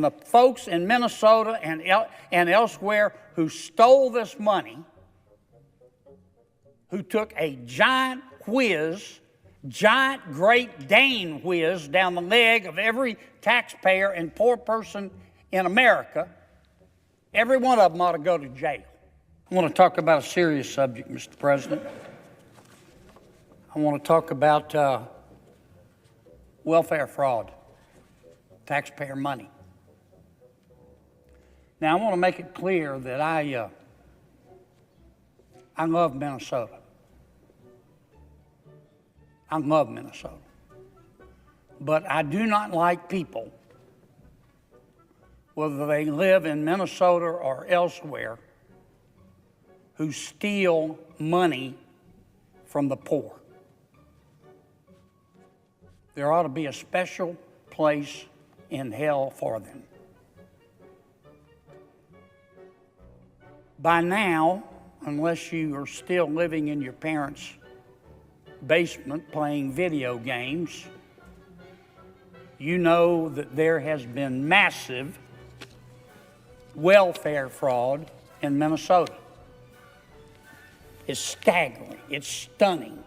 The folks in Minnesota and elsewhere who stole this money, who took a giant Great Dane whiz down the leg of every taxpayer and poor person in America, every one of them ought to go to jail. I want to talk about a serious subject, Mr. President. I want to talk about welfare fraud, taxpayer money. Now, I want to make it clear that I love Minnesota. I love Minnesota. But I do not like people, whether they live in Minnesota or elsewhere, who steal money from the poor. There ought to be a special place in hell for them. By now, unless you are still living in your parents' basement playing video games, you know that there has been massive welfare fraud in Minnesota. It's staggering, it's stunning,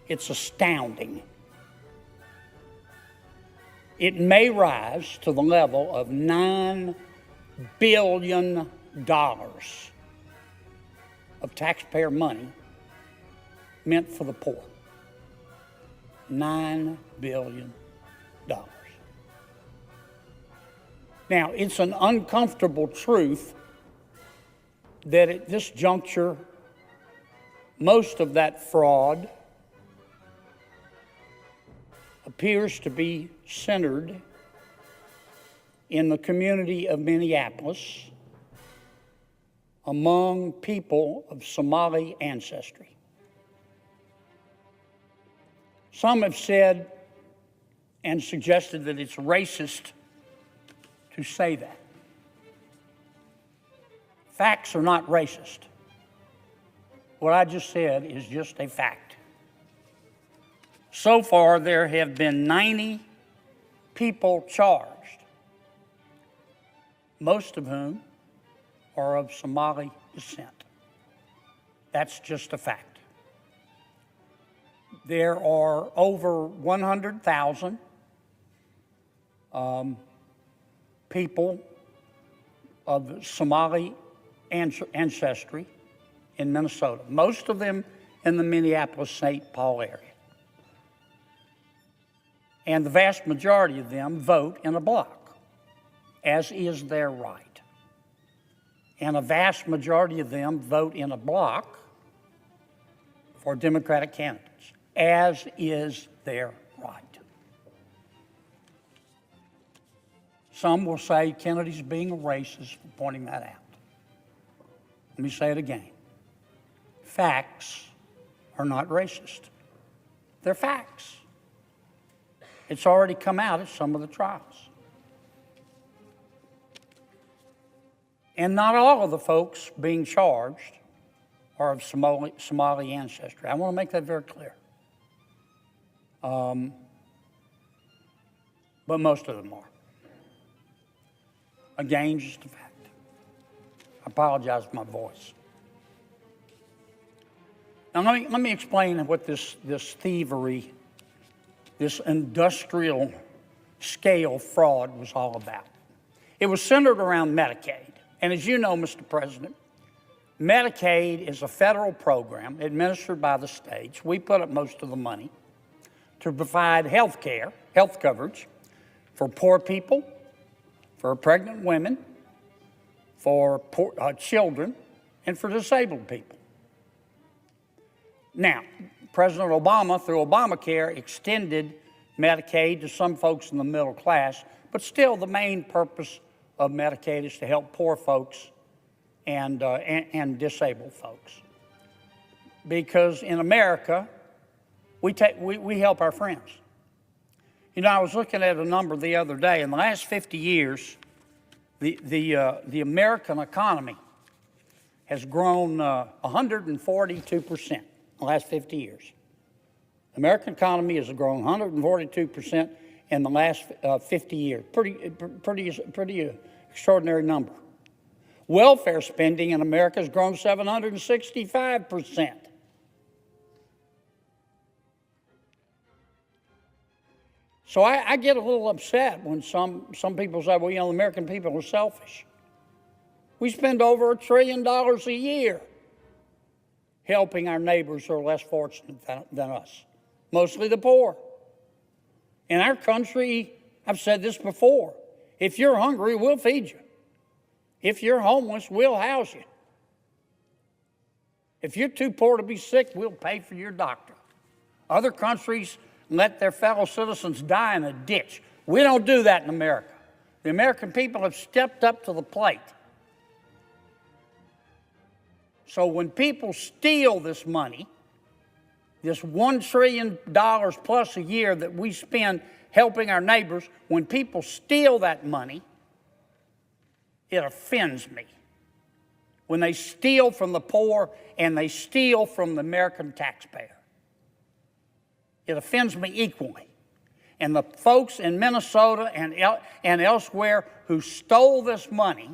it's astounding. It may rise to the level of $9 billion of taxpayer money meant for the poor. $9 billion. Now, it's an uncomfortable truth that at this juncture, most of that fraud appears to be centered in the community of Minneapolis among people of Somali ancestry. Some have said and suggested that it's racist to say that. Facts are not racist. What I just said is just a fact. So far, there have been 90 people charged, most of whom are of Somali descent. That's just a fact. There are over 100,000 people of Somali ancestry in Minnesota, most of them in the Minneapolis-St. Paul area. And the vast majority of them vote in a bloc, as is their right. And a vast majority of them vote in a bloc for Democratic candidates, as is their right. Some will say Kennedy's being a racist for pointing that out. Let me say it again. Facts are not racist. They're facts. It's already come out at some of the trials. And not all of the folks being charged are of Somali ancestry. I want to make that very clear. But most of them are. Again, just a fact. I apologize for my voice. Now let me explain what this thievery, this industrial scale fraud was all about. It was centered around Medicaid. And as you know, Mr. President, Medicaid is a federal program administered by the states. We put up most of the money to provide health coverage for poor people, for pregnant women, for children, and for disabled people. Now, President Obama, through Obamacare, extended Medicaid to some folks in the middle class, but still the main purpose of Medicaid is to help poor folks and disabled folks. Because in America, we help our friends. You know, I was looking at a number the other day. In the last 50 years, the American economy has grown 142% in the last 50 years. The American economy has grown 142% in the last 50 years. Pretty extraordinary number. Welfare spending in America has grown 765%. So I get a little upset when some people say, well, you know, the American people are selfish. We spend over $1 trillion a year helping our neighbors who are less fortunate than us, mostly the poor. In our country, I've said this before, if you're hungry, we'll feed you. If you're homeless, we'll house you. If you're too poor to be sick, we'll pay for your doctor. Other countries let their fellow citizens die in a ditch. We don't do that in America. The American people have stepped up to the plate. So when people steal this money, this $1 trillion plus a year that we spend helping our neighbors, when people steal that money, it offends me. When they steal from the poor and they steal from the American taxpayer, it offends me equally. And the folks in Minnesota and elsewhere who stole this money,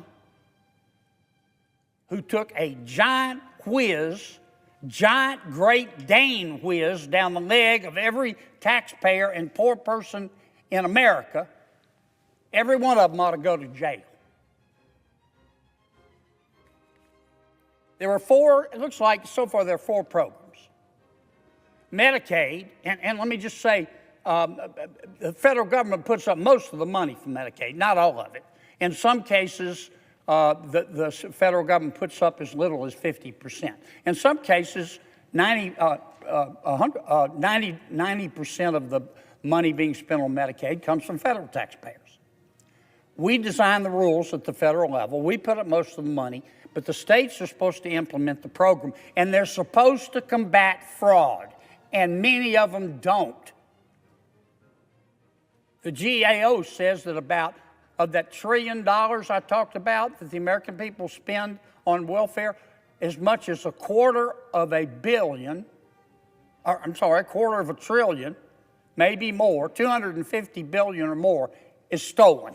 who took a giant Great Dane whiz down the leg of every taxpayer and poor person in America, every one of them ought to go to jail. There were four, it looks like so far there are four programs. Medicaid, and let me just say, the federal government puts up most of the money for Medicaid, not all of it. In some cases, the federal government puts up as little as 50%. In some cases, 90% of the money being spent on Medicaid comes from federal taxpayers. We design the rules at the federal level. We put up most of the money, but the states are supposed to implement the program, and they're supposed to combat fraud, and many of them don't. The GAO says that of that $1 trillion I talked about that the American people spend on welfare, as much as $250 billion, maybe more, 250 billion or more, is stolen.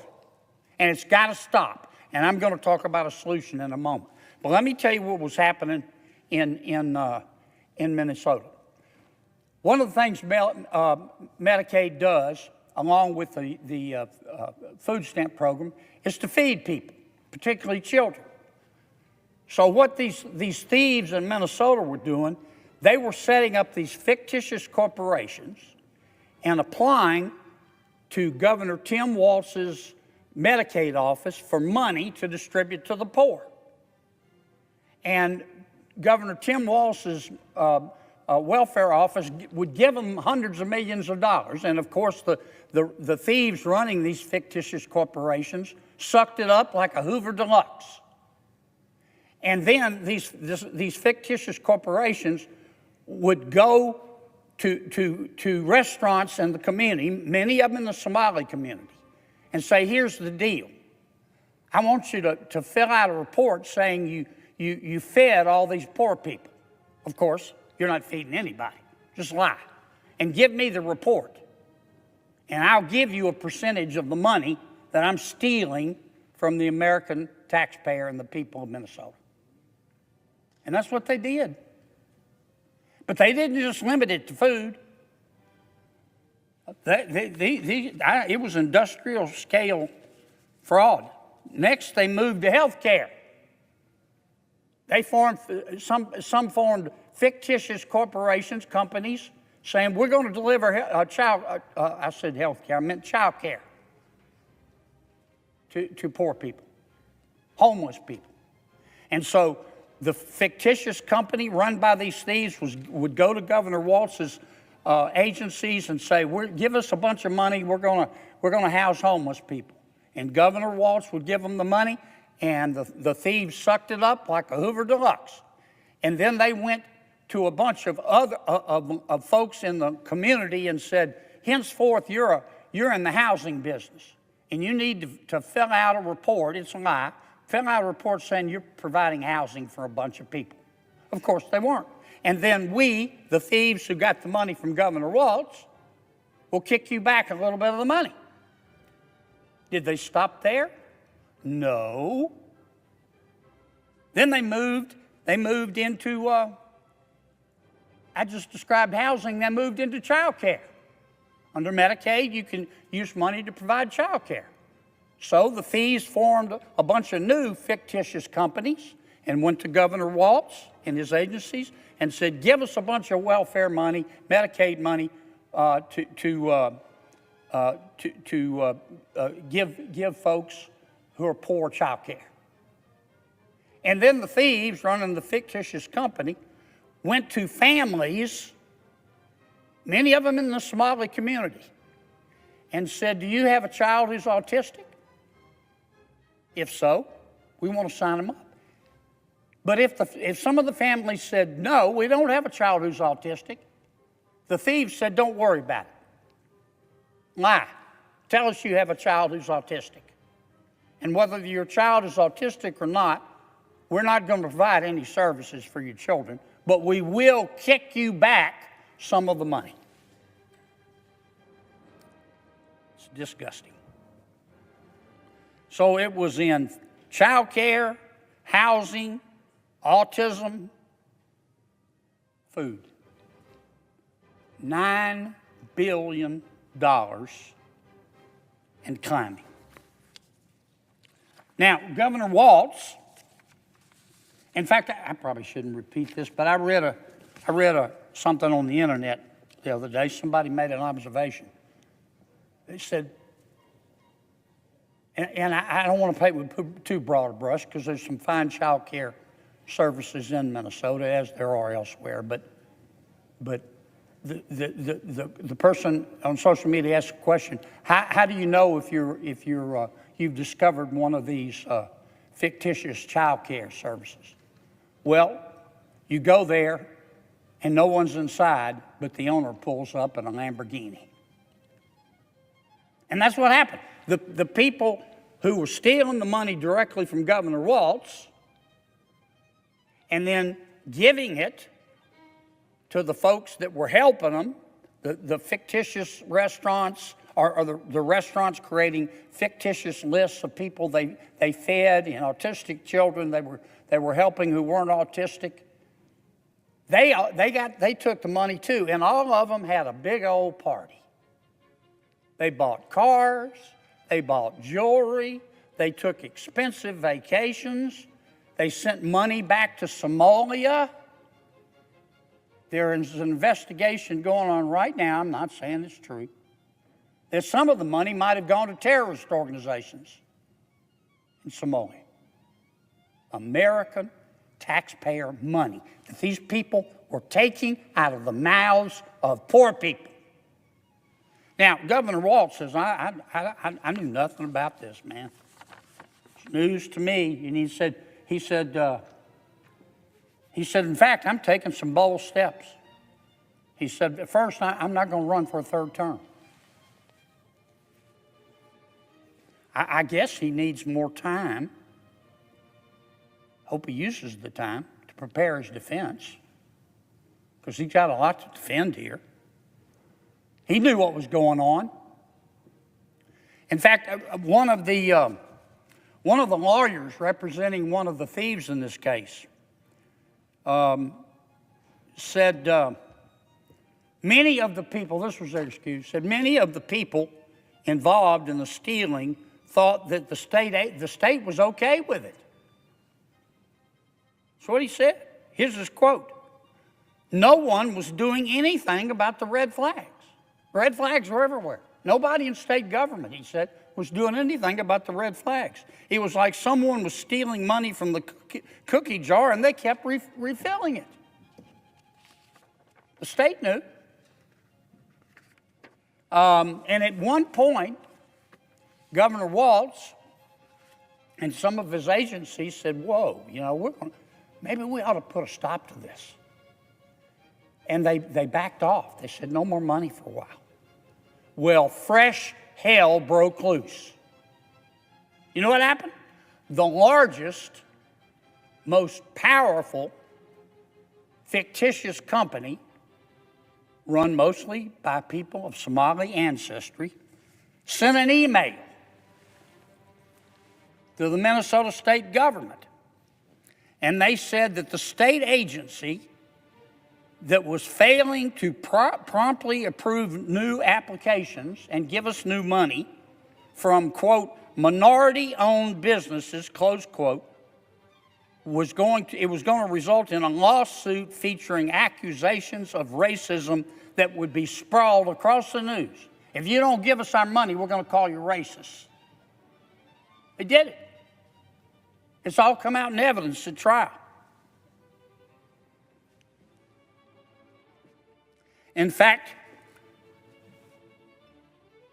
And it's got to stop. And I'm going to talk about a solution in a moment. But let me tell you what was happening in Minnesota. One of the things Medicaid does, along with the food stamp program, is to feed people, particularly children. So what these thieves in Minnesota were doing, they were setting up these fictitious corporations and applying to Governor Tim Walz's Medicaid office for money to distribute to the poor. And Governor Tim Walz's welfare office would give them hundreds of millions of dollars. And of course, the thieves running these fictitious corporations sucked it up like a Hoover Deluxe. And then these fictitious corporations would go to restaurants in the community, many of them in the Somali community, and say, here's the deal. I want you to fill out a report saying you fed all these poor people. Of course, you're not feeding anybody. Just lie. And give me the report. And I'll give you a percentage of the money that I'm stealing from the American taxpayer and the people of Minnesota. And that's what they did. But they didn't just limit it to food. It was industrial scale fraud. Next, they moved to health care. They formed, some formed fictitious corporations, companies, saying we're going to deliver I said health care, I meant child care to poor people, homeless people. And so the fictitious company run by these thieves would go to Governor Walz's agencies and say, give us a bunch of money, we're going to house homeless people. And Governor Walz would give them the money, and the thieves sucked it up like a Hoover Deluxe. And then they went to a bunch of other of folks in the community and said, henceforth, you're in the housing business, and you need to fill out a report. It's a lie. Fill out a report saying you're providing housing for a bunch of people. Of course, they weren't. And then we, the thieves who got the money from Governor Walz, we'll kick you back a little bit of the money. Did they stop there? No. Then they moved into, I just described housing, they moved into child care. Under Medicaid, you can use money to provide child care. So the thieves formed a bunch of new fictitious companies and went to Governor Walz and his agencies and said, give us a bunch of welfare money, Medicaid money, give folks who are poor child care. And then the thieves running the fictitious company went to families, many of them in the Somali community, and said, do you have a child who's autistic? If so, we want to sign them up. But if some of the families said, no, we don't have a child who's autistic, the thieves said, don't worry about it. Lie. Tell us you have a child who's autistic. And whether your child is autistic or not, we're not going to provide any services for your children, but we will kick you back some of the money. It's disgusting. So it was in child care, housing, autism, food. $9 billion and climbing. Now, Governor Walz, in fact, I probably shouldn't repeat this, but I read something on the internet the other day. Somebody made an observation. They said, and I don't want to paint with too broad a brush because there's some fine child care services in Minnesota, as there are elsewhere. But the person on social media asked a question: How do you know if you've discovered one of these fictitious child care services? Well, you go there and no one's inside, but the owner pulls up in a Lamborghini. And that's what happened. The people who were stealing the money directly from Governor Walz and then giving it to the folks that were helping them, the fictitious restaurants, or the restaurants creating fictitious lists of people they fed, and autistic children they were helping who weren't autistic. They took the money too, and all of them had a big old party. They bought cars, they bought jewelry, they took expensive vacations, they sent money back to Somalia. There is an investigation going on right now, I'm not saying it's true, that some of the money might have gone to terrorist organizations in Somalia. American taxpayer money that these people were taking out of the mouths of poor people. Now, Governor Walz says, I knew nothing about this, man. It's news to me. And he said, in fact, I'm taking some bold steps. He said, at first, I'm not going to run for a third term. I guess he needs more time. Hope he uses the time to prepare his defense, because he's got a lot to defend here. He knew what was going on. In fact, one of the lawyers representing one of the thieves in this case said many of the people, this was their excuse, said many of the people involved in the stealing thought that the state was okay with it. That's what he said. Here's his quote: no one was doing anything about the red flags. Red flags were everywhere. Nobody in state government, he said, was doing anything about the red flags. It was like someone was stealing money from the cookie jar and they kept refilling it. The state knew. And at one point, Governor Walz and some of his agencies said, whoa, maybe we ought to put a stop to this. And they backed off. They said, no more money for a while. Well, fresh hell broke loose. You know what happened? The largest, most powerful fictitious company run mostly by people of Somali ancestry, sent an email to the Minnesota state government. And they said that the state agency that was failing to promptly approve new applications and give us new money from, quote, minority-owned businesses, close quote, it was going to result in a lawsuit featuring accusations of racism that would be sprawled across the news. If you don't give us our money, we're going to call you racist. They did it. It's all come out in evidence at trial. In fact,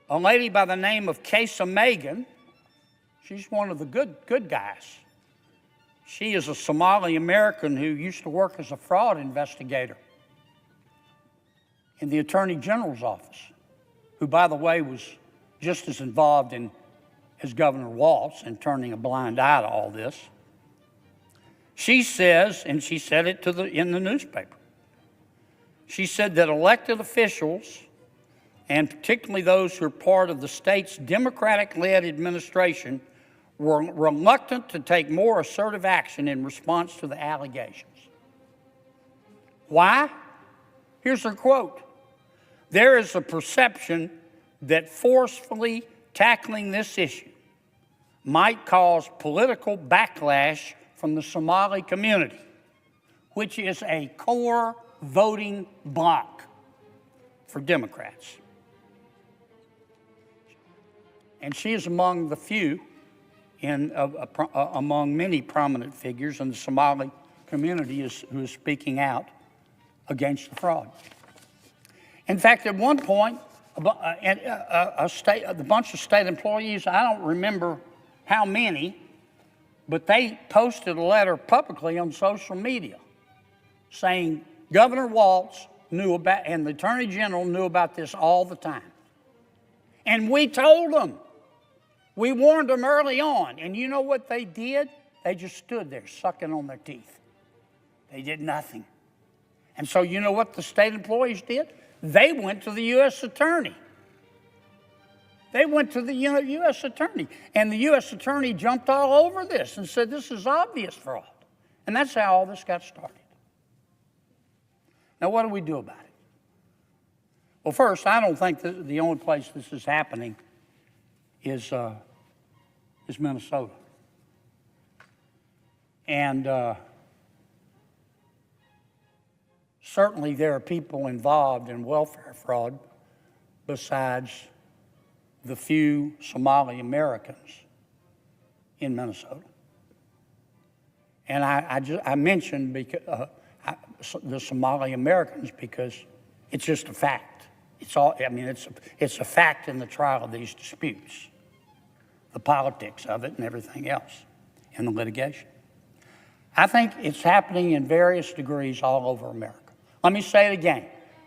a lady by the name of Kesa Megan, she's one of the good guys. She is a Somali American who used to work as a fraud investigator in the Attorney General's office, who, by the way, was just as involved as Governor Walz in turning a blind eye to all this. She says, and she said it in the newspaper, she said that elected officials, and particularly those who are part of the state's Democratic-led administration, were reluctant to take more assertive action in response to the allegations. Why? Here's her quote. There is a perception that forcefully tackling this issue might cause political backlash from the Somali community, which is a core voting bloc for Democrats. And she is among the few among many prominent figures in the Somali community who is speaking out against the fraud. In fact, at one point, a bunch of state employees, I don't remember how many, but they posted a letter publicly on social media saying Governor Walz knew about, and the Attorney General knew about this all the time. And we told them. We warned them early on. And you know what they did? They just stood there sucking on their teeth. They did nothing. And so you know what the state employees did? They went to the U.S. Attorney. They went to the U.S. Attorney. And the U.S. Attorney jumped all over this and said this is obvious fraud. And that's how all this got started. Now, what do we do about it? Well, first, I don't think that the only place this is happening is Minnesota. And certainly there are people involved in welfare fraud besides the few Somali Americans in Minnesota. And I mentioned the Somali Americans because it's just a fact. It's a fact in the trial of these disputes, the politics of it and everything else in the litigation. I think it's happening in various degrees all over America. Let me say it again.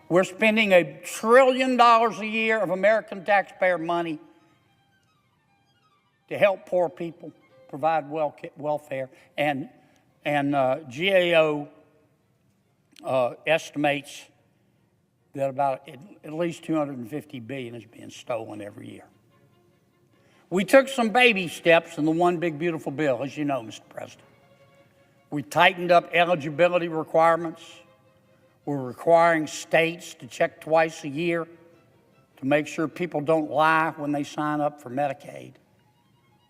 We're spending $1 trillion a year of American taxpayer money to help poor people, provide welfare, and GAO estimates that about at least $250 billion is being stolen every year. We took some baby steps in the One Big Beautiful Bill, as you know, Mr. President. We tightened up eligibility requirements. We're requiring states to check twice a year to make sure people don't lie when they sign up for Medicaid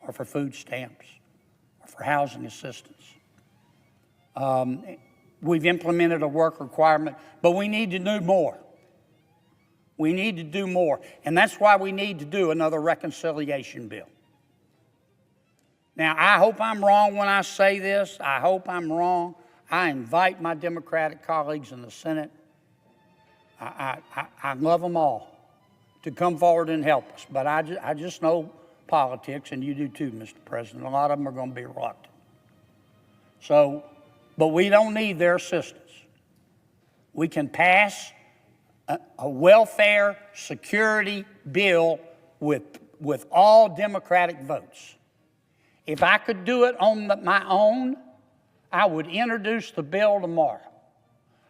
or for food stamps or for housing assistance. We've implemented a work requirement, but we need to do more. We need to do more, and that's why we need to do another reconciliation bill. Now, I hope I'm wrong when I say this. I hope I'm wrong. I invite my Democratic colleagues in the Senate. I love them all to come forward and help us, but I just know politics, and you do too, Mr. President. A lot of them are going to be reluctant. So, but we don't need their assistance. We can pass a welfare security bill with all Democratic votes. If I could do it on my own, I would introduce the bill tomorrow.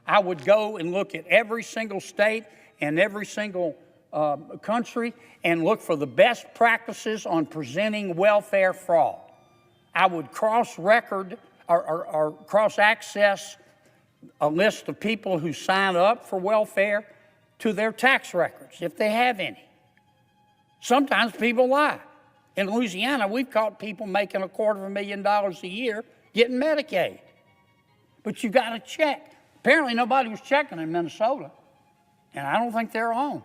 I would go and look at every single state and every single country and look for the best practices on presenting welfare fraud. I would cross-record or cross-access a list of people who sign up for welfare to their tax records, if they have any. Sometimes people lie. In Louisiana, we've caught people making $250,000 a year getting Medicaid. But you got to check. Apparently nobody was checking in Minnesota, and I don't think they're on.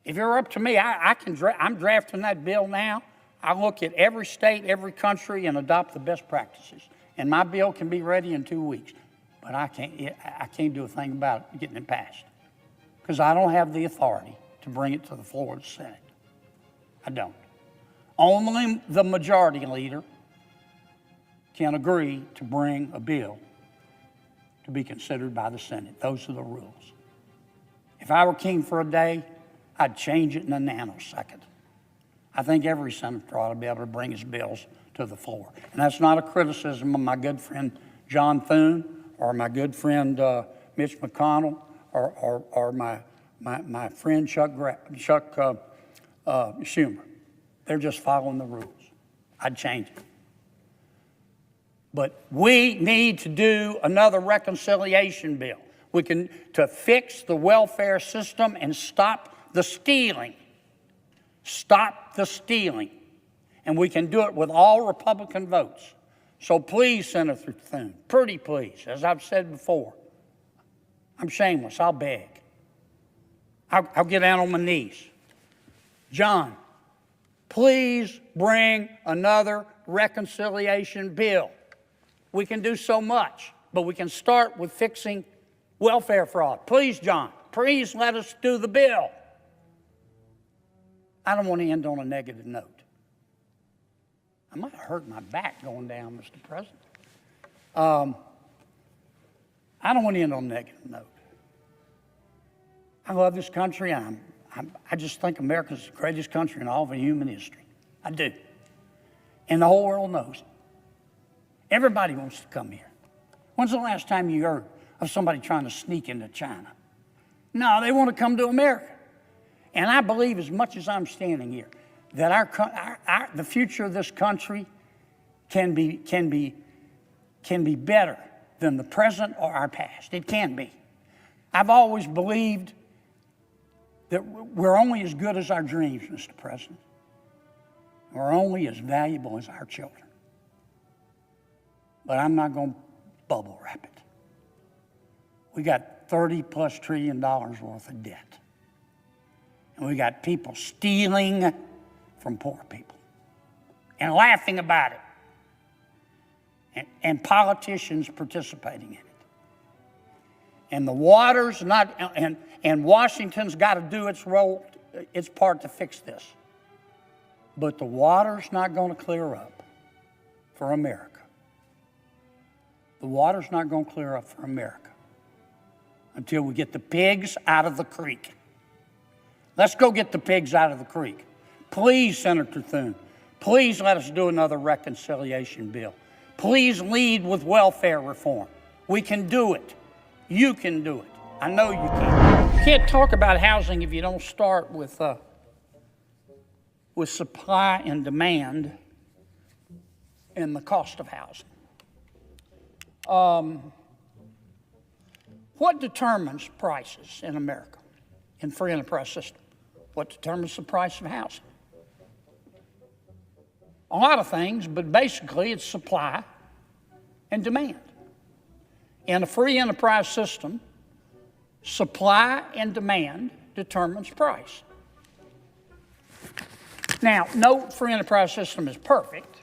If you're up to me, I'm drafting that bill now. I look at every state, every country, and adopt the best practices. And my bill can be ready in 2 weeks. But I can't do a thing about getting it passed, because I don't have the authority to bring it to the floor of the Senate. I don't. Only the majority leader can agree to bring a bill to be considered by the Senate. Those are the rules. If I were king for a day, I'd change it in a nanosecond. I think every senator ought to be able to bring his bills to the floor. And that's not a criticism of my good friend John Thune or my good friend Mitch McConnell or my friend Chuck Schumer. They're just following the rules. I'd change it. But we need to do another reconciliation bill. To fix the welfare system and stop the stealing. Stop the stealing. And we can do it with all Republican votes. So please, Senator Thune, pretty please, as I've said before, I'm shameless, I'll beg. I'll get down on my knees. John, please bring another reconciliation bill. We can do so much, but we can start with fixing welfare fraud. Please, John, please let us do the bill. I don't want to end on a negative note. I might have hurt my back going down, Mr. President. I don't want to end on a negative note. I love this country. I just think America's the greatest country in all of human history. I do. And the whole world knows it. Everybody wants to come here. When's the last time you heard of somebody trying to sneak into China? No, they want to come to America. And I believe, as much as I'm standing here, that the future of this country can be better than the present or our past. It can be. I've always believed that we're only as good as our dreams, Mr. President. We're only as valuable as our children. But I'm not going to bubble wrap it. We got $30+ trillion worth of debt. And we got people stealing from poor people and laughing about it. And politicians participating in it. And the water's not, and Washington's got to do its role, its part to fix this. But the water's not going to clear up for America. The water's not going to clear up for America until we get the pigs out of the creek. Let's go get the pigs out of the creek. Please, Senator Thune, please let us do another reconciliation bill. Please lead with welfare reform. We can do it. You can do it. I know you can. You can't talk about housing if you don't start with supply and demand and the cost of housing. What determines prices in America, in free enterprise system? What determines the price of housing? A lot of things, but basically it's supply and demand. In a free enterprise system, supply and demand determines price. Now, no free enterprise system is perfect.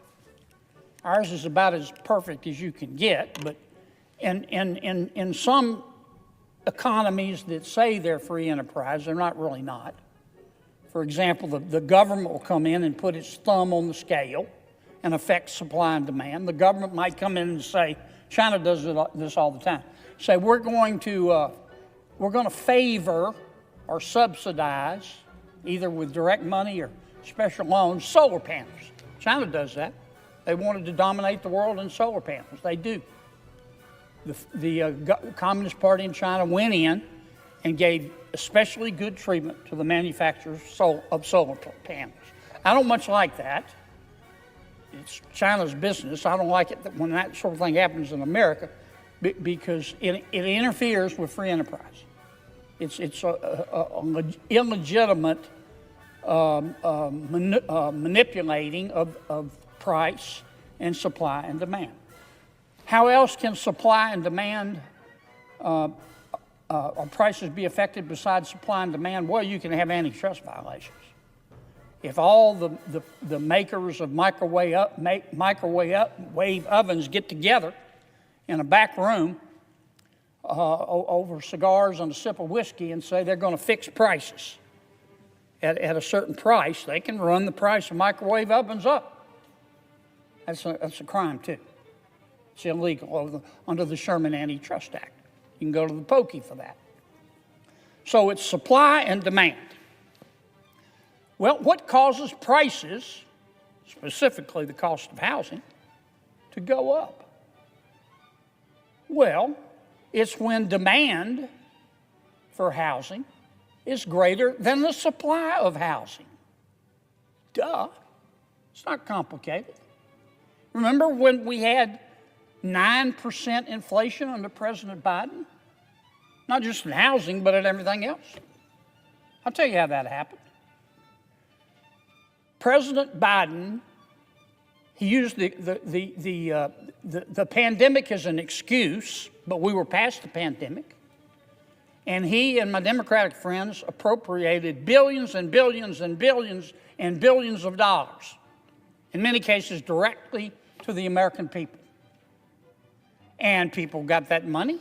Ours is about as perfect as you can get, but in some economies that say they're free enterprise, they're not really not. For example, the government will come in and put its thumb on the scale and affect supply and demand. The government might come in and say, China does this all the time, say we're going to favor or subsidize, either with direct money or special loans, solar panels. China does that. They wanted to dominate the world in solar panels. They do. Communist Party in China went in and gave especially good treatment to the manufacturers of solar panels. I don't much like that. It's China's business. I don't like it when that sort of thing happens in America because it interferes with free enterprise. It's an illegitimate manipulating of price and supply and demand. How else can supply and demand or prices be affected besides supply and demand? Well, you can have antitrust violations. If all the makers of microwave ovens get together in a back room over cigars and a sip of whiskey and say they're going to fix prices at a certain price, they can run the price of microwave ovens up. That's a crime, too. It's illegal under the Sherman Antitrust Act. You can go to the pokey for that. So it's supply and demand. Well, what causes prices, specifically the cost of housing, to go up? Well, it's when demand for housing is greater than the supply of housing. Duh. It's not complicated. Remember when we had 9% inflation under President Biden? Not just in housing, but in everything else. I'll tell you how that happened. President Biden, he used the pandemic as an excuse, but we were past the pandemic. And he and my Democratic friends appropriated billions and billions and billions and billions of dollars, in many cases directly to the American people. And people got that money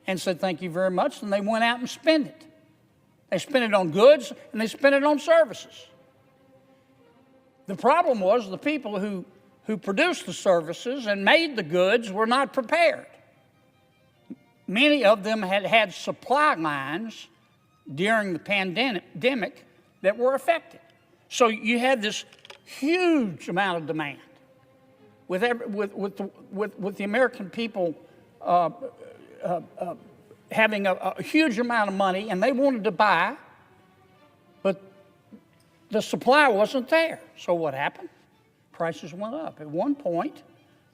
and said, thank you very much, and they went out and spent it. They spent it on goods and they spent it on services. The problem was the people who produced the services and made the goods were not prepared. Many of them had supply lines during the pandemic that were affected. So you had this huge amount of demand with the American people having a huge amount of money, and they wanted to buy, but the supply wasn't there. So what happened? Prices went up. At one point,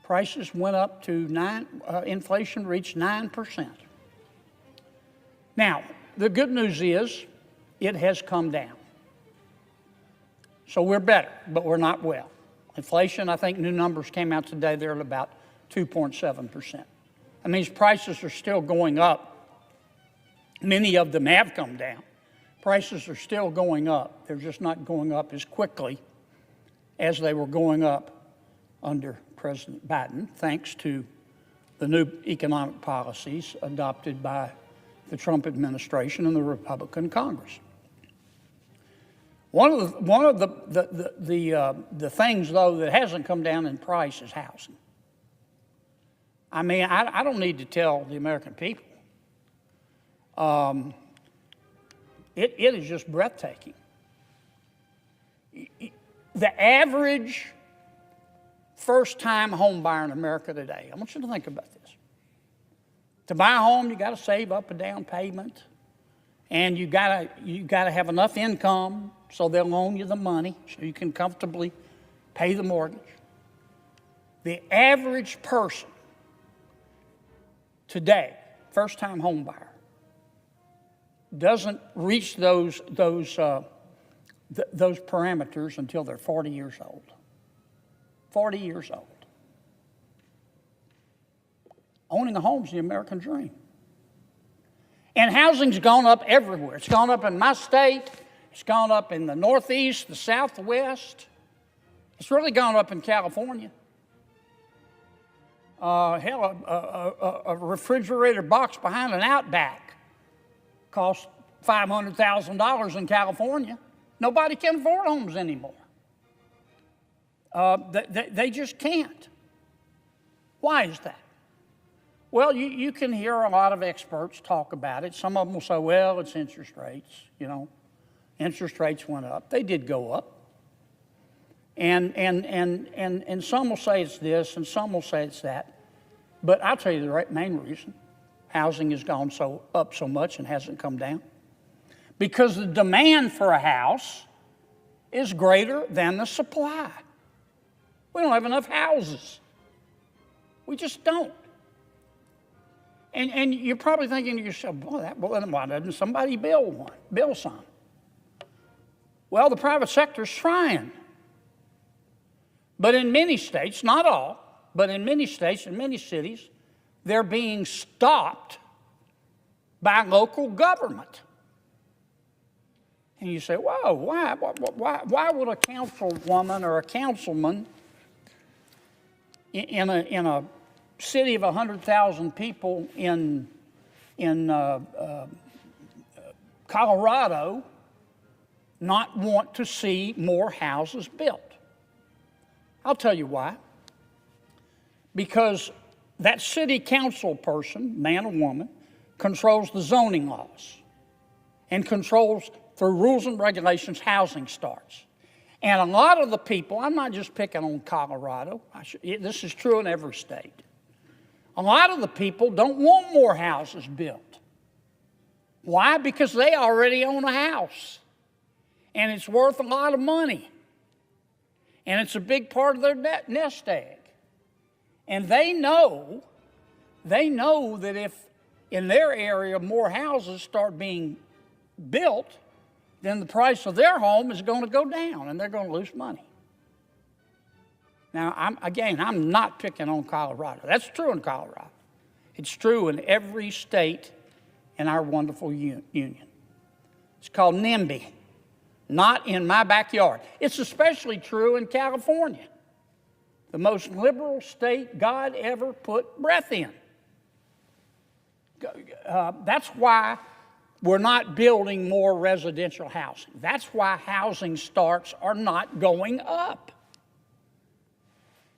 prices went up to inflation reached 9%. Now, the good news is it has come down. So we're better, but we're not well. Inflation, I think new numbers came out today, they're at about 2.7%. That means prices are still going up. Many of them have come down. Prices are still going up. They're just not going up as quickly as they were going up under President Biden, thanks to the new economic policies adopted by the Trump administration and the Republican Congress. One of the things, though, that hasn't come down in price is housing. I mean, I don't need to tell the American people. It is just breathtaking. The average first-time home buyer in America today, I want you to think about this. To buy a home, you got to save up a down payment, and you got to have enough income so they'll loan you the money so you can comfortably pay the mortgage. The average person today, first-time home buyer, doesn't reach those parameters until they're 40 years old. 40 years old. Owning a home is the American dream. And housing's gone up everywhere. It's gone up in my state. It's gone up in the Northeast, the Southwest. It's really gone up in California. A refrigerator box behind an Outback costs $500,000 in California. Nobody can afford homes anymore. They just can't. Why is that? Well, you can hear a lot of experts talk about it. Some of them will say, well, it's interest rates, you know. Interest rates went up. They did go up. And some will say it's this and some will say it's that. But I'll tell you the main reason housing has gone up so much and hasn't come down. Because the demand for a house is greater than the supply. We don't have enough houses. We just don't. And you're probably thinking to yourself, well, why doesn't somebody build some? Well, the private sector's trying. But in many states, not all, but in many states and many cities, they're being stopped by local government. And you say, whoa, why would a councilwoman or a councilman in a city of 100,000 people in Colorado not want to see more houses built? I'll tell you why. Because that city council person, man or woman, controls the zoning laws and controls, through rules and regulations, housing starts. And a lot of the people, I'm not just picking on Colorado, this is true in every state. A lot of the people don't want more houses built. Why? Because they already own a house. And it's worth a lot of money. And it's a big part of their nest egg. And they know that if in their area more houses start being built, then the price of their home is going to go down and they're going to lose money. Now, I'm not picking on Colorado. That's true in Colorado. It's true in every state in our wonderful union. It's called NIMBY, not in my backyard. It's especially true in California, the most liberal state God ever put breath in. That's why we're not building more residential housing. That's why housing starts are not going up.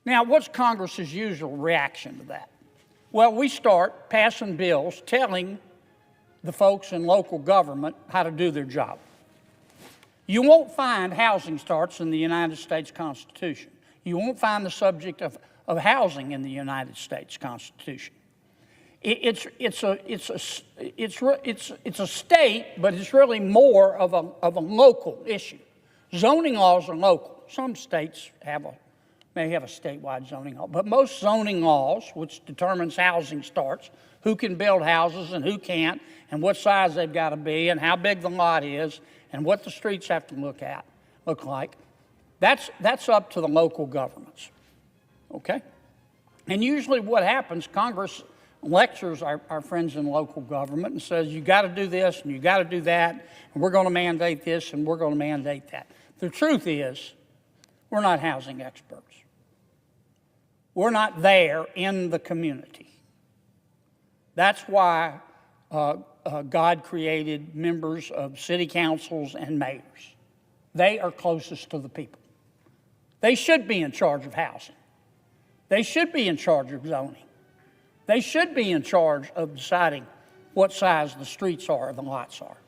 Now, what's Congress's usual reaction to that? Well, we start passing bills telling the folks in local government how to do their job. You won't find housing starts in the United States Constitution. You won't find the subject of housing in the United States Constitution. It's a state, but it's really more of a local issue. Zoning laws are local. Some states may have a statewide zoning law, but most zoning laws, which determines housing starts, who can build houses and who can't, and what size they've got to be, and how big the lot is, and what the streets have to look like, that's up to the local governments, okay? And usually what happens, Congress lectures our friends in local government and says, you got to do this and you got to do that, and we're going to mandate this and we're going to mandate that. The truth is, we're not housing experts. We're not there in the community. That's why God created members of city councils and mayors. They are closest to the people. They should be in charge of housing. They should be in charge of zoning. They should be in charge of deciding what size the streets are, the lots are.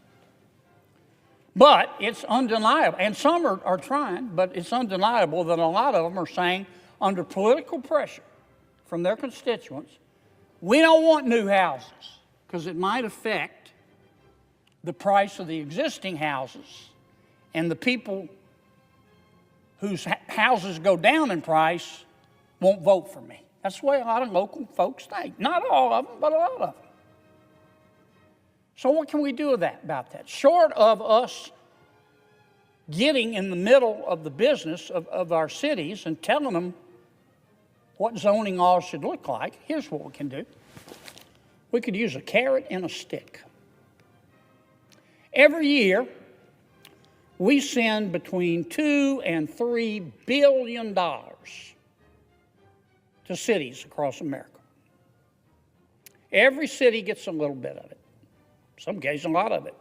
But it's undeniable, and some are trying, but it's undeniable that a lot of them are saying, under political pressure from their constituents, we don't want new houses because it might affect the price of the existing houses, and the people whose houses go down in price won't vote for me. That's the way a lot of local folks think. Not all of them, but a lot of them. So what can we do about that? Short of us getting in the middle of the business of our cities and telling them what zoning laws should look like, here's what we can do. We could use a carrot and a stick. Every year, we send between $2 and $3 billion to cities across America. Every city gets a little bit of it. Some cases, a lot of it.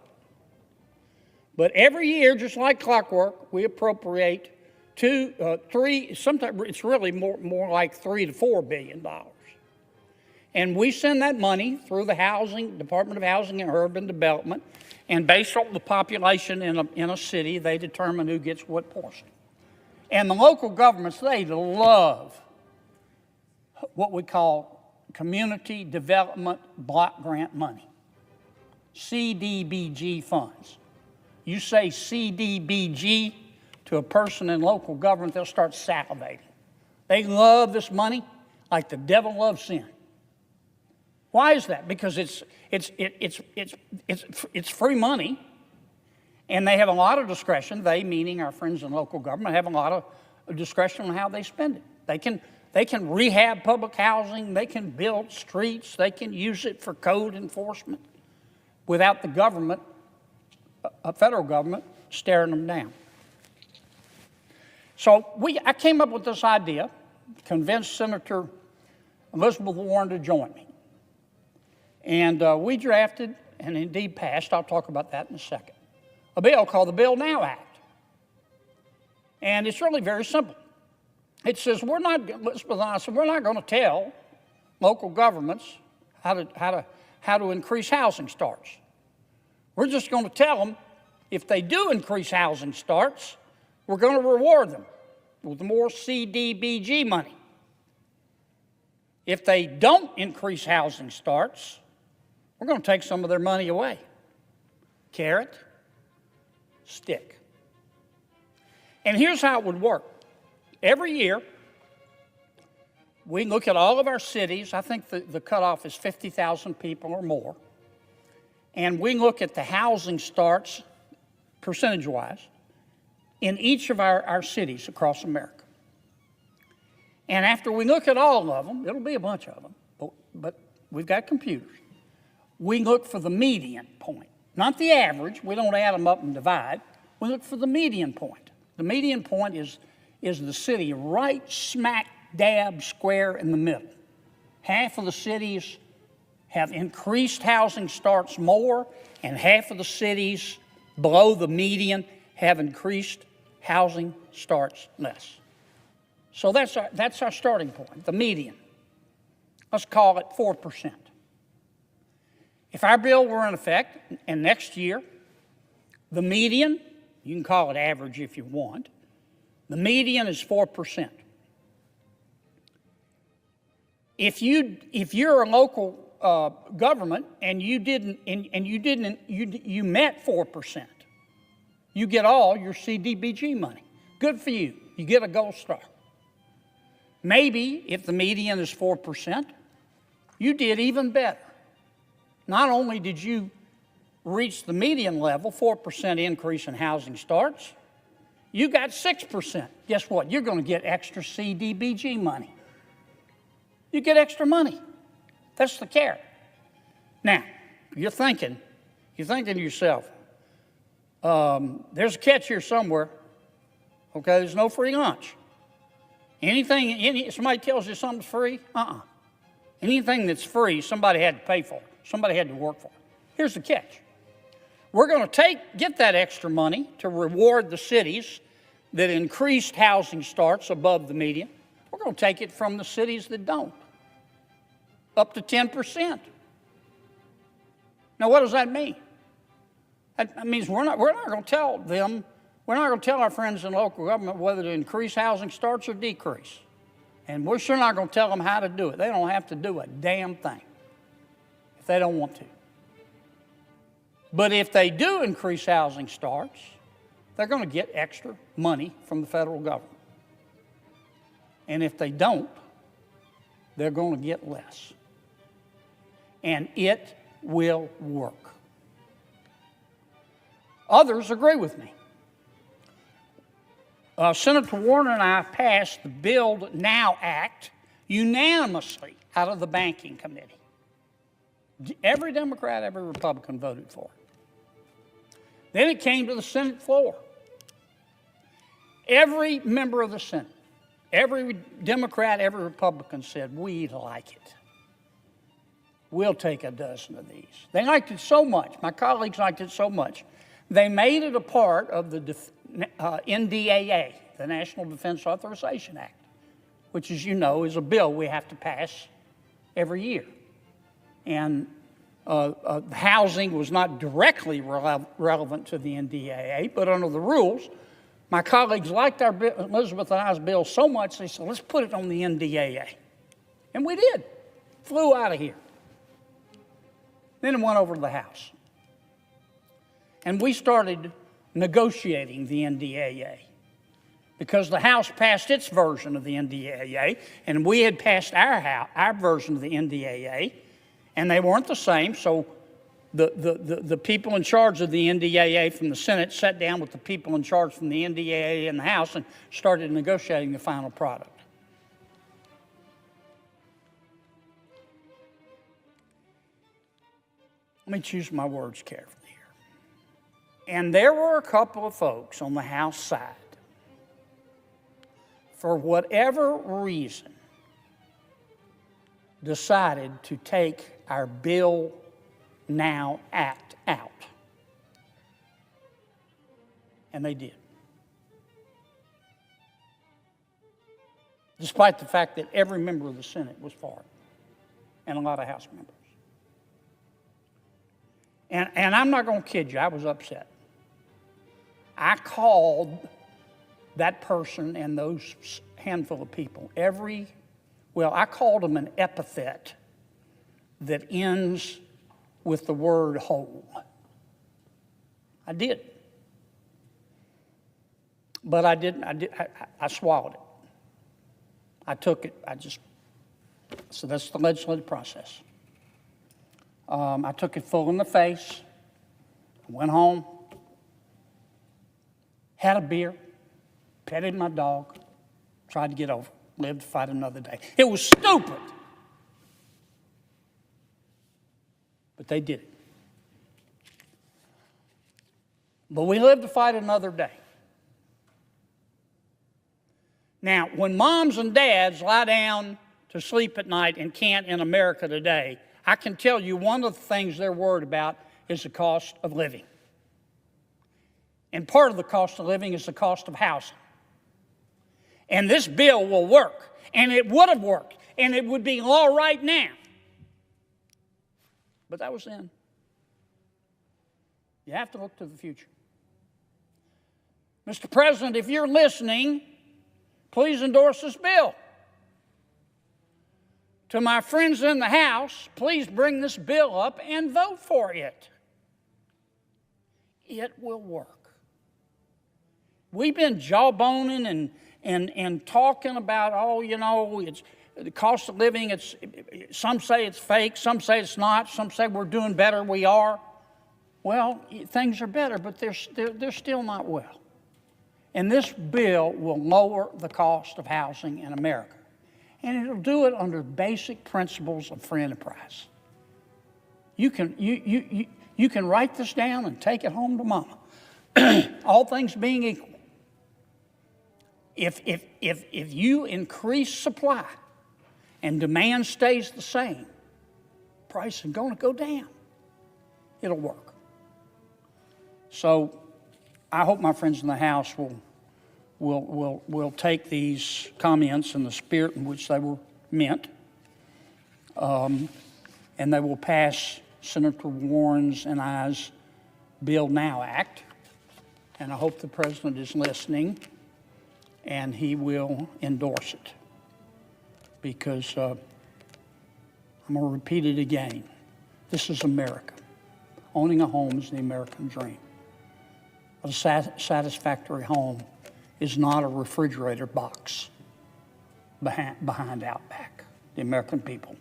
But every year, just like clockwork, we appropriate sometimes it's really more like $3 to $4 billion. And we send that money through the Department of Housing and Urban Development, and based on the population in a city, they determine who gets what portion. And the local governments, they love what we call Community Development Block Grant money, CDBG funds. You say CDBG to a person in local government, they'll start salivating. They love this money like the devil loves sin. Why is that? Because it's free money, and they have a lot of discretion. They, meaning our friends in local government, have a lot of discretion on how they spend it. They can rehab public housing. They can build streets. They can use it for code enforcement without the government, a federal government, staring them down. So I came up with this idea, convinced Senator Elizabeth Warren to join me. And we drafted, and indeed passed, I'll talk about that in a second, a bill called the Bill Now Act. And it's really very simple. It says Elizabeth and I said, we're not going to tell local governments how to increase housing starts. We're just going to tell them if they do increase housing starts, we're going to reward them with more CDBG money. If they don't increase housing starts, we're going to take some of their money away. Carrot, stick. And here's how it would work. Every year, we look at all of our cities. I think the cutoff is 50,000 people or more. And we look at the housing starts, percentage-wise, in each of our cities across America. And after we look at all of them, it'll be a bunch of them, but we've got computers. We look for the median point, not the average. We don't add them up and divide. We look for the median point. The median point is the city right smack dab square in the middle. Half of the cities have increased housing starts more, and half of the cities below the median have increased housing starts less. So that's our starting point, the median. Let's call it 4%. If our bill were in effect, and next year, the median, you can call it average if you want, the median is 4%. If you're a local government and you met 4%, you get all your CDBG money. Good for you. You get a gold star. Maybe if the median is 4%, you did even better. Not only did you reach the median level, 4% increase in housing starts, you got 6%. Guess what? You're going to get extra CDBG money. You get extra money. That's the carrot. Now, you're thinking to yourself, there's a catch here somewhere. Okay, there's no free lunch. Somebody tells you something's free, Anything that's free, somebody had to pay for. Somebody had to work for it. Here's the catch. We're going to get that extra money to reward the cities that increased housing starts above the median. We're going to take it from the cities that don't, up to 10%. Now, what does that mean? That means we're not going to tell them, we're not going to tell our friends in local government whether to increase housing starts or decrease. And we're sure not going to tell them how to do it. They don't have to do a damn thing if they don't want to. But if they do increase housing starts, they're going to get extra money from the federal government. And if they don't, they're going to get less. And it will work. Others agree with me. Senator Warren and I passed the Build Now Act unanimously out of the Banking Committee. Every Democrat, every Republican voted for it. Then it came to the Senate floor. Every member of the Senate, every Democrat, every Republican said, we like it. We'll take a dozen of these. They liked it so much. My colleagues liked it so much. They made it a part of the NDAA, the National Defense Authorization Act, which, as you know, is a bill we have to pass every year. And housing was not directly relevant to the NDAA, but under the rules, my colleagues liked Elizabeth and I's bill so much, they said, let's put it on the NDAA. And we did. Flew out of here. Then it went over to the House. And we started negotiating the NDAA because the House passed its version of the NDAA, and we had passed our version of the NDAA, and they weren't the same, so the people in charge of the NDAA from the Senate sat down with the people in charge from the NDAA in the House and started negotiating the final product. Let me choose my words carefully here. And there were a couple of folks on the House side, for whatever reason, decided to take our Bill Now Act out. And they did. Despite the fact that every member of the Senate was for it, and a lot of House members. And I'm not going to kid you, I was upset. I called that person and those handful of people I called them an epithet that ends with the word whole. I did. But I swallowed it. I took it, so that's the legislative process. I took it full in the face, went home, had a beer, petted my dog, tried to get over it, lived to fight another day. It was stupid, but they did it. But we lived to fight another day. Now, when moms and dads lie down to sleep at night and can't in America today, I can tell you one of the things they're worried about is the cost of living. And part of the cost of living is the cost of housing. And this bill will work, and it would have worked, and it would be law right now. But that was then. You have to look to the future. Mr. President, if you're listening, please endorse this bill. To my friends in the House, please bring this bill up and vote for it. It will work. We've been jawboning and talking about, it's the cost of living. Some say it's fake, some say it's not, some say we're doing better, we are. Well, things are better, but they're still not well. And this bill will lower the cost of housing in America. And it'll do it under basic principles of free enterprise. You can write this down and take it home to mama. All things being equal, if you increase supply and demand stays the same, price is going to go down. It'll work. So I hope my friends in the House will take these comments in the spirit in which they were meant, and they will pass Senator Warren's and I's Bill Now Act. And I hope the President is listening, and he will endorse it. Because I'm going to repeat it again. This is America. Owning a home is the American dream. A satisfactory home is not a refrigerator box behind Outback. The American people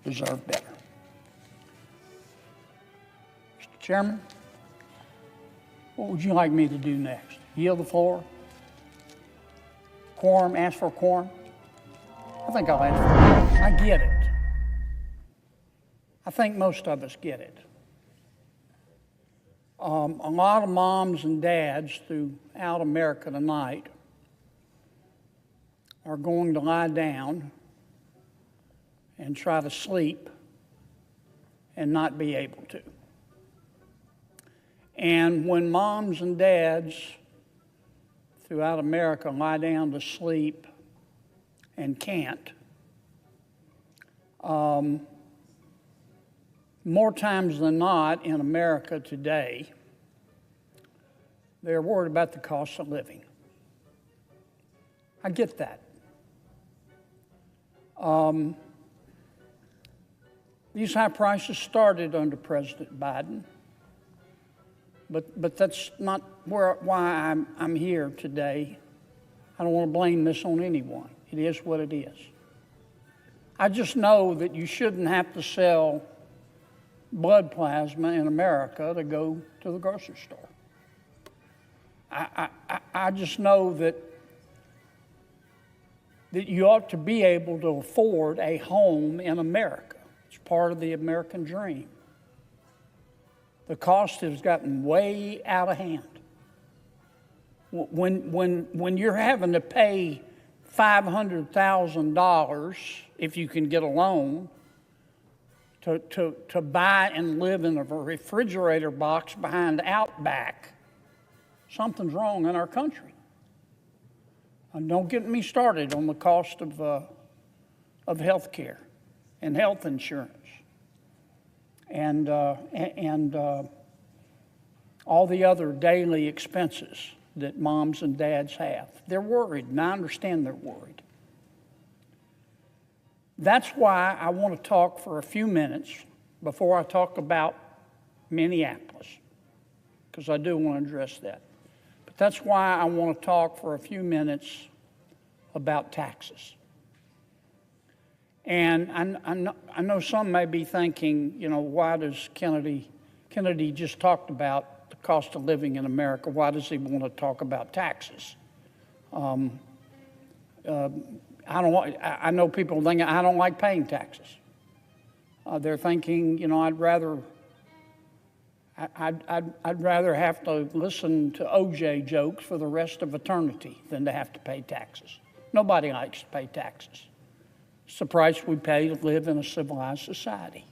deserve better. Mr. Chairman, what would you like me to do next? Yield the floor? Quorum, ask for a quorum? I think I'll ask for a quorum. I get it. I think most of us get it. A lot of moms and dads throughout America tonight are going to lie down and try to sleep and not be able to. And when moms and dads throughout America lie down to sleep and can't, more times than not in America today, they're worried about the cost of living. I get that. These high prices started under President Biden, but that's not why I'm here today. I don't want to blame this on anyone. It is what it is. I just know that you shouldn't have to sell blood plasma in America to go to the grocery store. I just know that you ought to be able to afford a home in America. It's part of the American dream. The cost has gotten way out of hand. When you're having to pay $500,000, if you can get a loan, to buy and live in a refrigerator box behind Outback, something's wrong in our country. And don't get me started on the cost of health care and health insurance and all the other daily expenses that moms and dads have. They're worried, and I understand they're worried. That's why I want to talk for a few minutes before I talk about Minneapolis, because I do want to address that. But that's why I want to talk for a few minutes about taxes. And I know some may be thinking, why does Kennedy just talked about the cost of living in America. Why does he want to talk about taxes? I know people think I don't like paying taxes. They're thinking, I'd rather have to listen to OJ jokes for the rest of eternity than to have to pay taxes. Nobody likes to pay taxes. It's the price we pay to live in a civilized society.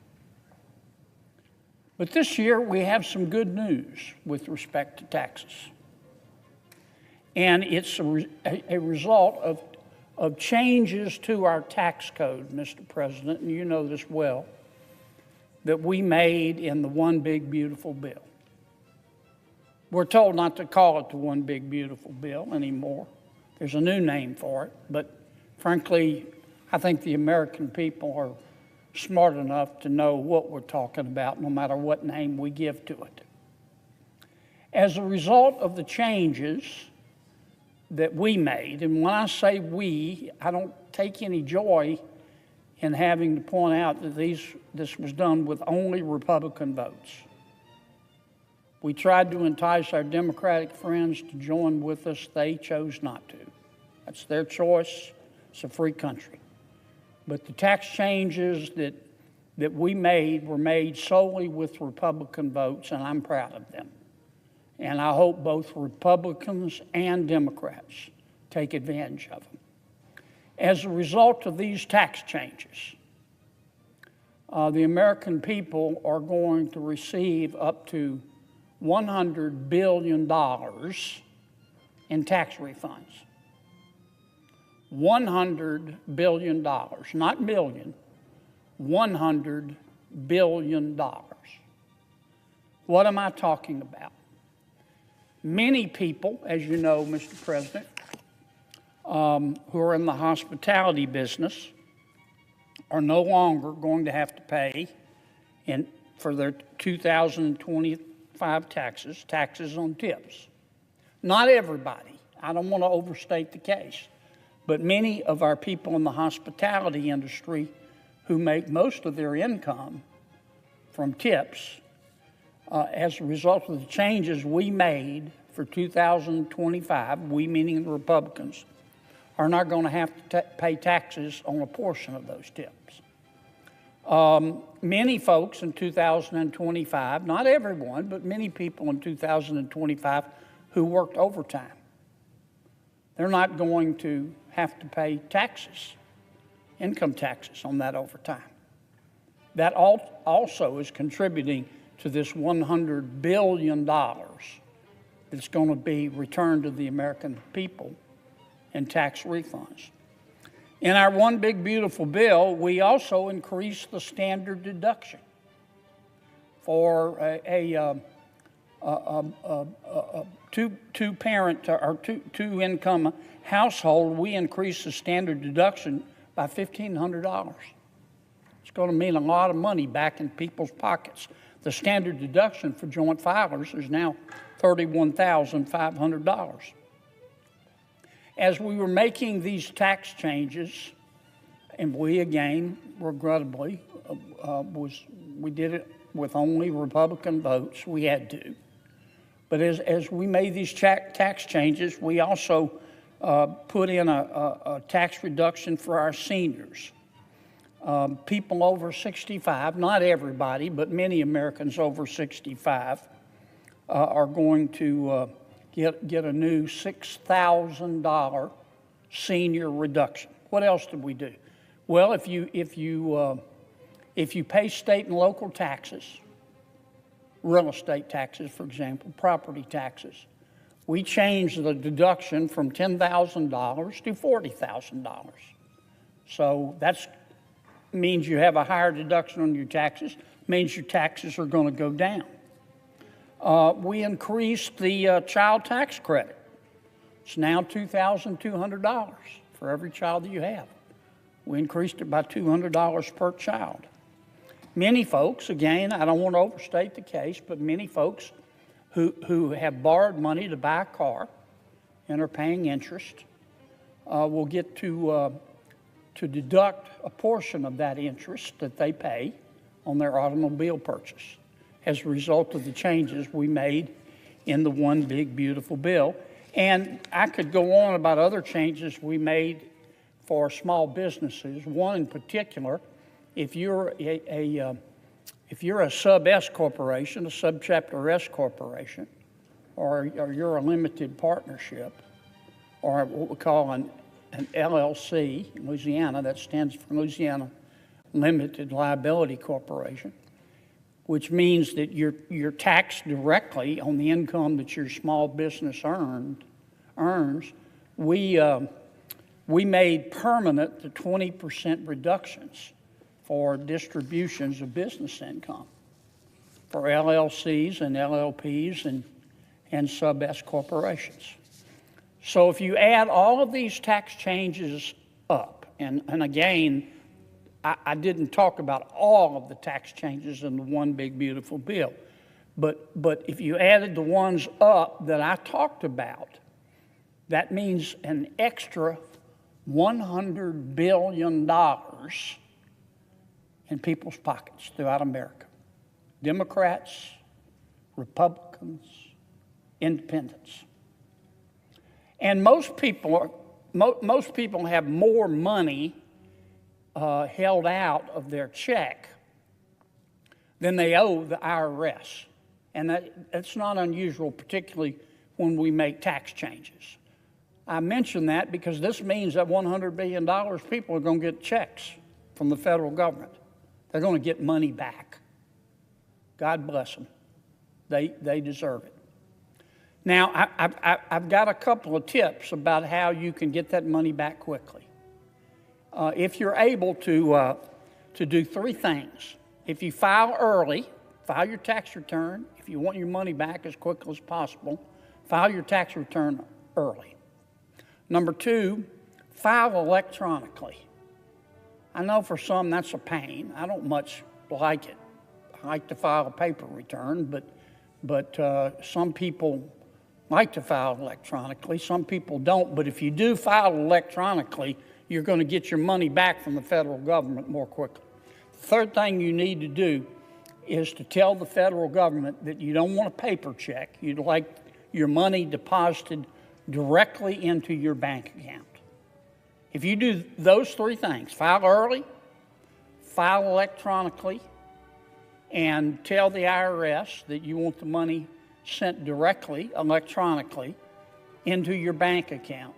But this year we have some good news with respect to taxes. And it's a result of changes to our tax code, Mr. President, and you know this well, that we made in the One Big Beautiful Bill. We're told not to call it the One Big Beautiful Bill anymore. There's a new name for it, but frankly, I think the American people are smart enough to know what we're talking about, no matter what name we give to it. As a result of the changes that we made, and when I say we, I don't take any joy in having to point out that this was done with only Republican votes. We tried to entice our Democratic friends to join with us. They chose not to. That's their choice. It's a free country. But the tax changes that we made were made solely with Republican votes, and I'm proud of them. And I hope both Republicans and Democrats take advantage of them. As a result of these tax changes, the American people are going to receive up to $100 billion in tax refunds. $100 billion, not million, $100 billion. What am I talking about? Many people, as you know, Mr. President, who are in the hospitality business are no longer going to have to pay for their 2025 taxes on tips. Not everybody. I don't want to overstate the case. But many of our people in the hospitality industry who make most of their income from tips, as a result of the changes we made for 2025, we meaning the Republicans, are not going to have to pay taxes on a portion of those tips. Many folks in 2025, not everyone, but many people in 2025 who worked overtime, they're not going to have to pay taxes, income taxes on that overtime. That also is contributing to this $100 billion that's going to be returned to the American people in tax refunds. In our One Big Beautiful Bill, we also increased the standard deduction for a two-parent or two-income household. We increased the standard deduction by $1,500. It's going to mean a lot of money back in people's pockets. The standard deduction for joint filers is now $31,500. As we were making these tax changes, and we again, regrettably, we did it with only Republican votes. We had to. But as we made these tax changes, we also put in a tax reduction for our seniors. People over 65, not everybody, but many Americans over 65 are going to get a new $6,000 senior reduction. What else did we do? Well, if you pay state and local taxes, real estate taxes, for example, property taxes, we changed the deduction from $10,000 to $40,000. So that means you have a higher deduction on your taxes, means your taxes are going to go down. We increased the child tax credit. It's now $2,200 for every child that you have. We increased it by $200 per child. Many folks, again, I don't want to overstate the case, but many folks who have borrowed money to buy a car and are paying interest will get to deduct a portion of that interest that they pay on their automobile purchase as a result of the changes we made in the One Big Beautiful Bill. And I could go on about other changes we made for small businesses. One in particular, if you're a sub-S corporation, a subchapter S corporation, or you're a limited partnership, or what we call an LLC in Louisiana, that stands for Louisiana Limited Liability Corporation, which means that you're taxed directly on the income that your small business earns. We made permanent the 20% reductions for distributions of business income for LLCs and LLPs and sub-S corporations. So if you add all of these tax changes up, and again, I didn't talk about all of the tax changes in the One Big Beautiful Bill, but if you added the ones up that I talked about, that means an extra $100 billion in people's pockets throughout America. Democrats, Republicans, independents. And most people have more money held out of their check than they owe the IRS. And that's not unusual, particularly when we make tax changes. I mention that because this means that $100 billion, people are going to get checks from the federal government. They're going to get money back. God bless them. They deserve it. Now, I've got a couple of tips about how you can get that money back quickly. If you're able to do three things. If you file early, file your tax return. If you want your money back as quickly as possible, file your tax return early. Number two, file electronically. I know for some that's a pain. I don't much like it. I like to file a paper return, but some people like to file electronically. Some people don't. But if you do file electronically, you're going to get your money back from the federal government more quickly. The third thing you need to do is to tell the federal government that you don't want a paper check. You'd like your money deposited directly into your bank account. If you do those three things, file early, file electronically, and tell the IRS that you want the money sent directly, electronically, into your bank account,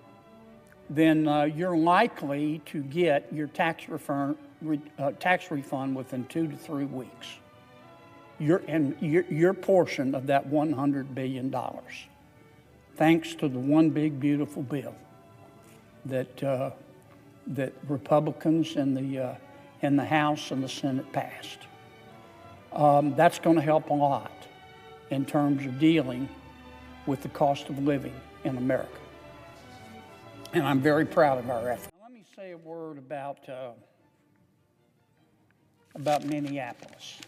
then you're likely to get your tax refund within 2 to 3 weeks. Your portion of that $100 billion. Thanks to the One Big Beautiful Bill that Republicans in the House and the Senate passed. That's going to help a lot in terms of dealing with the cost of living in America. And I'm very proud of our effort. Now, let me say a word about about Minneapolis.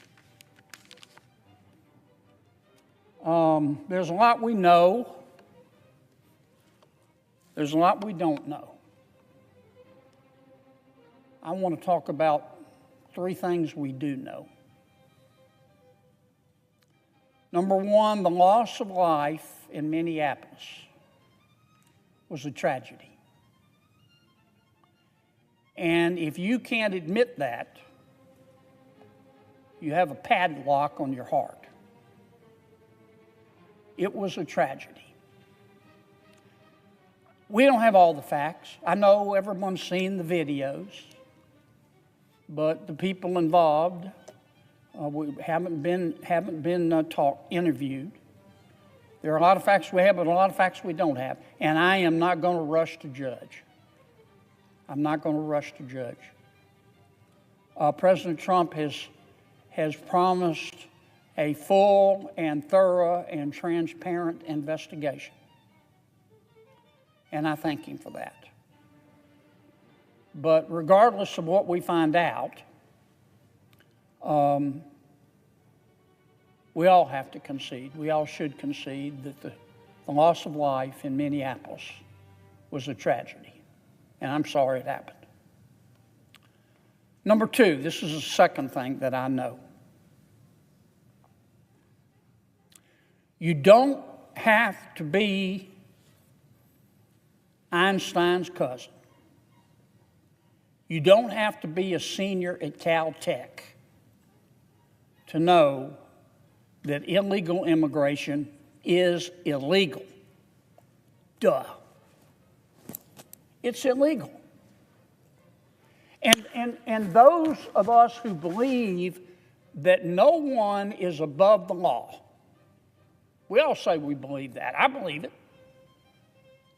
There's a lot we know. There's a lot we don't know. I want to talk about 3 things we do know. Number 1, the loss of life in Minneapolis was a tragedy. And if you can't admit that, you have a padlock on your heart. It was a tragedy. We don't have all the facts. I know everyone's seen the videos, but the people involved we haven't been interviewed. There are a lot of facts we have, but a lot of facts we don't have. And I am not going to rush to judge. I'm not going to rush to judge. President Trump has promised a full and thorough and transparent investigation. And I thank him for that. But regardless of what we find out, we all have to concede, we all should concede that the loss of life in Minneapolis was a tragedy. And I'm sorry it happened. Number 2, this is the second thing that I know. You don't have to be Einstein's cousin. You don't have to be a senior at Caltech to know that illegal immigration is illegal. Duh. It's illegal. And those of us who believe that no one is above the law, we all say we believe that. I believe it.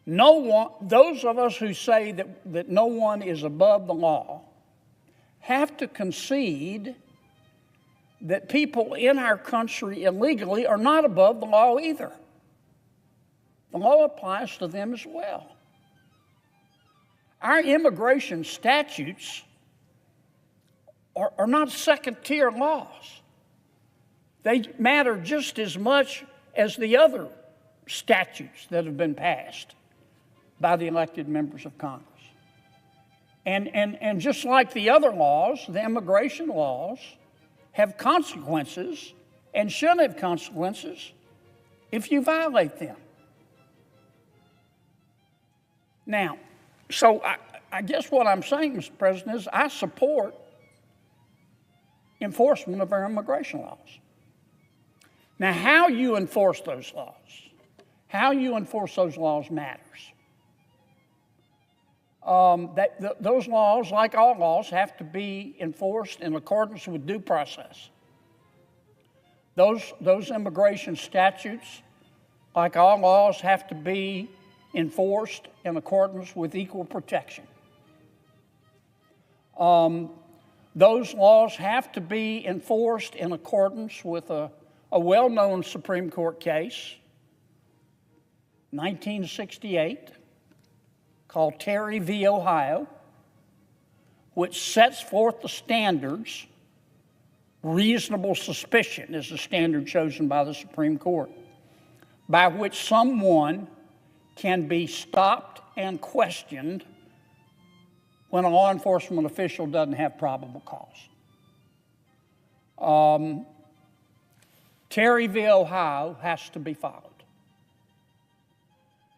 No one, those of us who say that no one is above the law have to concede that people in our country illegally are not above the law either. The law applies to them as well. Our immigration statutes are not second-tier laws. They matter just as much as the other statutes that have been passed by the elected members of Congress. And just like the other laws, the immigration laws have consequences and should have consequences if you violate them. Now, so I guess what I'm saying, Mr. President, is I support enforcement of our immigration laws. Now, how you enforce those laws matters. Those laws, like all laws, have to be enforced in accordance with due process. Those immigration statutes, like all laws, have to be enforced in accordance with equal protection. Those laws have to be enforced in accordance with a well-known Supreme Court case, 1968, called Terry v. Ohio, which sets forth the standards. Reasonable suspicion is the standard chosen by the Supreme Court, by which someone can be stopped and questioned when a law enforcement official doesn't have probable cause. Terry v. Ohio has to be followed.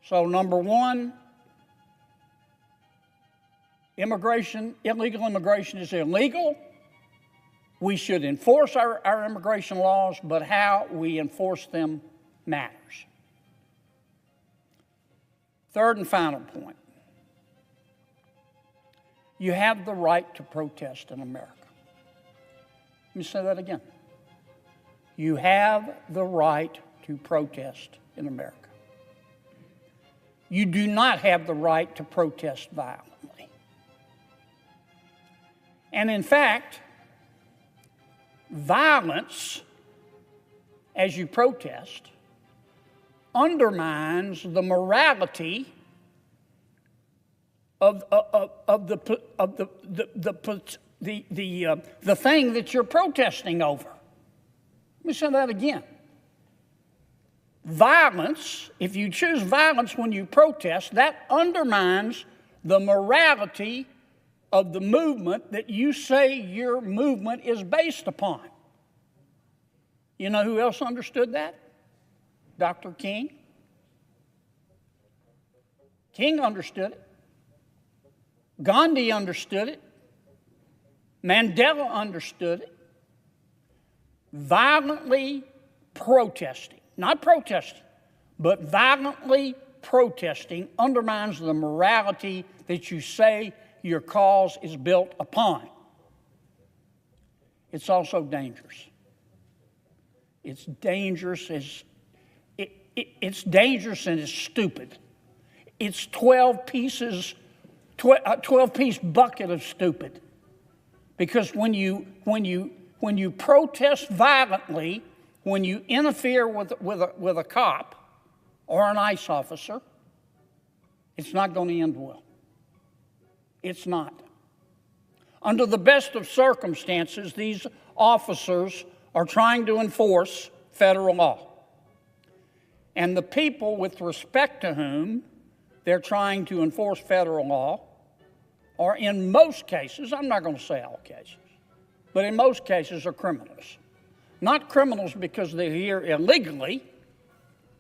So, number 1, illegal immigration is illegal. We should enforce our immigration laws, but how we enforce them matters. Third and final point. You have the right to protest in America. Let me say that again. You have the right to protest in America. You do not have the right to protest violently. And in fact, violence, as you protest, undermines the morality of the the thing that you're protesting over. Let me say that again. Violence, if you choose violence when you protest, that undermines the morality of the movement that you say your movement is based upon. You know who else understood that? Dr. King. King understood it. Gandhi understood it. Mandela understood it. Violently protesting, not protesting, but violently protesting undermines the morality that you say your cause is built upon. It's also dangerous. It's dangerous it's dangerous and it's stupid. It's 12-piece bucket of stupid. Because when you protest violently, when you interfere with a cop or an ICE officer, it's not going to end well. It's not. Under the best of circumstances, these officers are trying to enforce federal law. And the people with respect to whom they're trying to enforce federal law are, in most cases, I'm not going to say all cases, but in most cases are criminals. Not criminals because they're here illegally,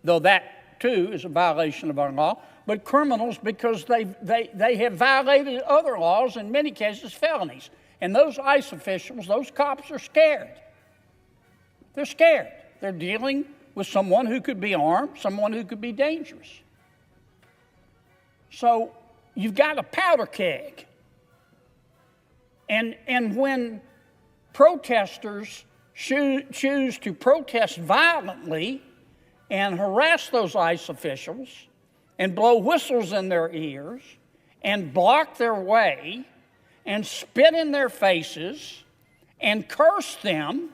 though that too is a violation of our law, but criminals because they have violated other laws, in many cases felonies. And those ICE officials, those cops are scared. They're scared. They're dealing with someone who could be armed, someone who could be dangerous. So you've got a powder keg. And when protesters choose to protest violently and harass those ICE officials and blow whistles in their ears and block their way and spit in their faces and curse them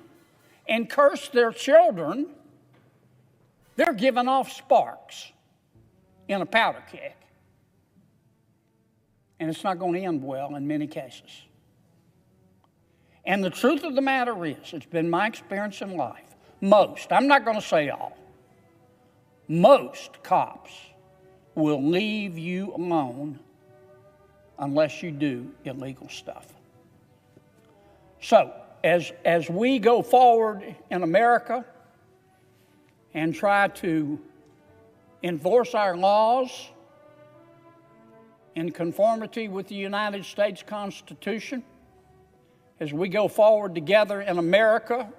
and curse their children, they're giving off sparks in a powder keg. And it's not going to end well in many cases. And the truth of the matter is, it's been my experience in life, most, I'm not going to say all, most cops will leave you alone unless you do illegal stuff. So, as we go forward in America and try to enforce our laws in conformity with the United States Constitution, as we go forward together in America,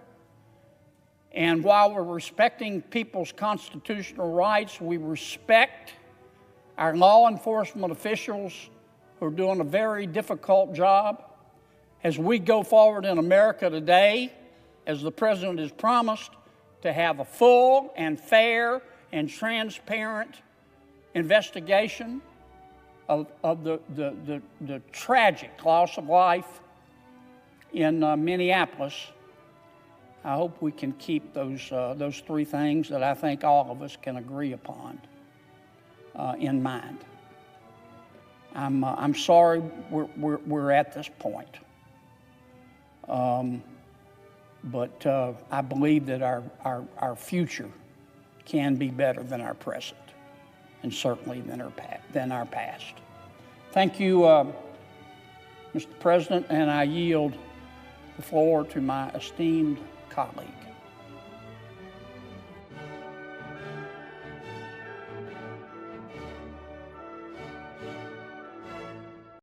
and while we're respecting people's constitutional rights, we respect our law enforcement officials who are doing a very difficult job. As we go forward in America today, as the President has promised, to have a full and fair and transparent investigation of the tragic loss of life in Minneapolis, I hope we can keep those three things that I think all of us can agree upon in mind. I'm sorry we're at this point, but I believe that our future can be better than our present, and certainly than our past. Thank you, Mr. President, and I yield the floor to my esteemed colleague.